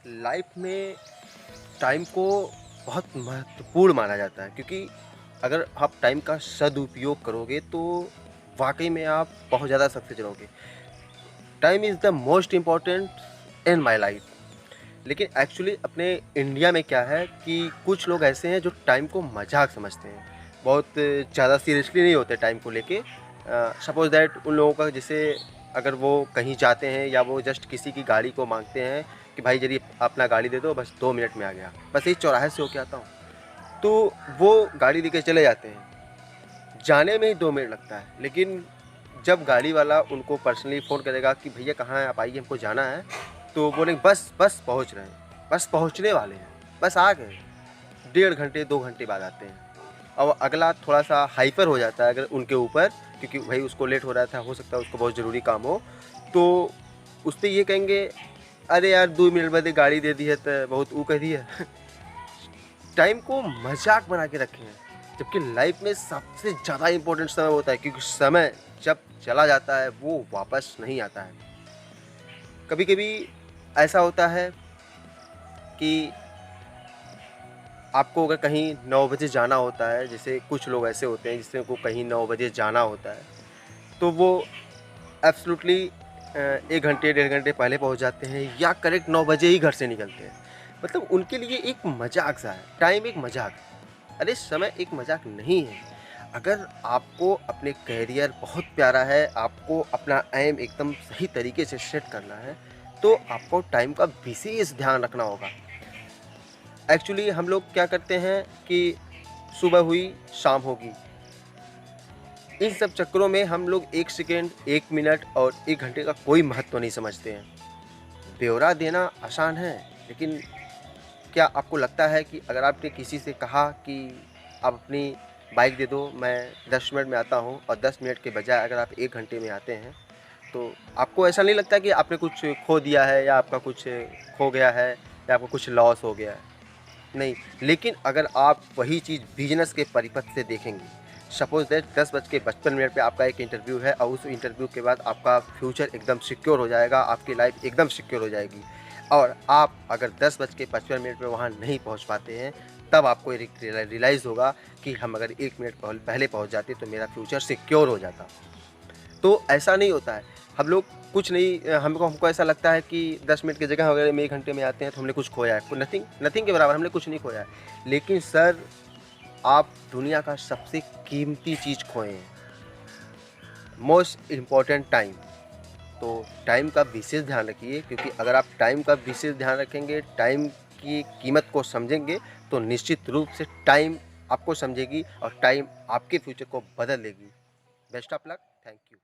Life में time को बहुत महत्वपूर्ण माना जाता है, क्योंकि अगर आप टाइम का सदुपयोग करोगे तो वाकई में आप बहुत ज़्यादा सक्सेस रहोगे। Time is the most important in my life. लेकिन एक्चुअली अपने इंडिया में क्या है कि कुछ लोग ऐसे हैं जो टाइम को मजाक समझते हैं, बहुत ज़्यादा सीरियसली नहीं होते टाइम को लेके। सपोज दैट उन लोगों का जैसे अगर वो कहीं जाते हैं या वो जस्ट किसी की गाड़ी को मांगते हैं कि भाई जल्दी अपना गाड़ी दे दो, बस 2 मिनट में आ गया, बस यही चौराहे से होके आता हूँ, तो वो गाड़ी लेके चले जाते हैं। जाने में ही 2 मिनट लगता है, लेकिन जब गाड़ी वाला उनको पर्सनली फ़ोन करेगा कि भैया कहाँ हैं आप, आइए हमको जाना है, तो बोलेंगे बस बस पहुँच रहे हैं, बस पहुँचने वाले हैं, बस आ गए। 1.5 घंटे 2 घंटे बाद आते हैं। अब अगला थोड़ा-सा हाइपर हो जाता है अगर उनके ऊपर, क्योंकि भाई उसको लेट हो रहा था, हो सकता है उसको बहुत ज़रूरी काम हो, तो उसपे ये कहेंगे, "अरे यार 2 मिनट बदे गाड़ी दे दी है त बहुत ऊ कह दी है।" टाइम को मज़ाक बना के रखे हैं, जबकि लाइफ में सबसे ज़्यादा इम्पोर्टेंट समय होता है, क्योंकि समय जब चला जाता है वो वापस नहीं आता है। कभी-कभी ऐसा होता है कि आपको अगर कहीं 9 बजे जाना होता है, जैसे कुछ लोग ऐसे होते हैं जिसको कहीं 9 बजे जाना होता है, तो वो एब्सोल्यूटली 1 घंटे, 1.5 घंटे पहले पहुँच जाते हैं या करेक्ट 9 बजे ही घर से निकलते हैं। मतलब उनके लिए एक मज़ाक-सा है, टाइम एक मज़ाक है। अरे! समय एक मज़ाक नहीं है। अगर आपको अपने करियर बहुत प्यारा है, आपको अपना एम एकदम सही तरीके से सेट करना है, तो आपको टाइम का विशेष ध्यान रखना होगा। एक्चुअली हम लोग क्या करते हैं कि सुबह हुई, शाम होगी। इन सब चक्करों में हम लोग 1 सेकंड, 1 मिनट और 1 घंटे का कोई महत्व नहीं समझते हैं। ब्यौरा देना आसान है, लेकिन क्या आपको लगता है कि अगर आपने किसी से कहा कि आप अपनी बाइक दे दो, मैं 10 मिनट में आता हूँ, और 10 मिनट के बजाय अगर आप 1 घंटे में आते हैं, तो आपको ऐसा नहीं लगता कि आपने कुछ खो दिया है या आपका कुछ खो गया है या आपको कुछ लॉस हो गया है? नहीं, लेकिन अगर आप वही चीज़ बिज़नेस के परिपथ से देखेंगे, सपोज़ दैट 10:55 पे आपका एक इंटरव्यू है और उस इंटरव्यू के बाद आपका फ्यूचर एकदम सिक्योर हो जाएगा, आपकी लाइफ़ एकदम सिक्योर हो जाएगी। और आप अगर 10:55 पे वहाँ नहीं पहुँच पाते हैं, तब आपको रियलाइज़ होगा कि हम अगर 1 मिनट पहले पहुँच जाते तो मेरा फ्यूचर सिक्योर हो जाता। तो ऐसा नहीं होता है। हम लोग कुछ नहीं, हमको ऐसा लगता है कि 10 मिनट की जगह अगर हम 1 घंटे में आते हैं तो हमने कुछ खोया है। नथिंग नथिंग के बराबर हमने कुछ नहीं खोया है। लेकिन सर, आप दुनिया का सबसे कीमती चीज़ खोए हैं, मोस्ट इम्पोर्टेंट टाइम। तो टाइम का विशेष ध्यान रखिए, क्योंकि अगर आप टाइम का विशेष ध्यान रखेंगे, टाइम की कीमत को समझेंगे, तो निश्चित रूप से टाइम आपको समझेगी और टाइम आपके फ्यूचर को बदल देगी। Best of luck. Thank you.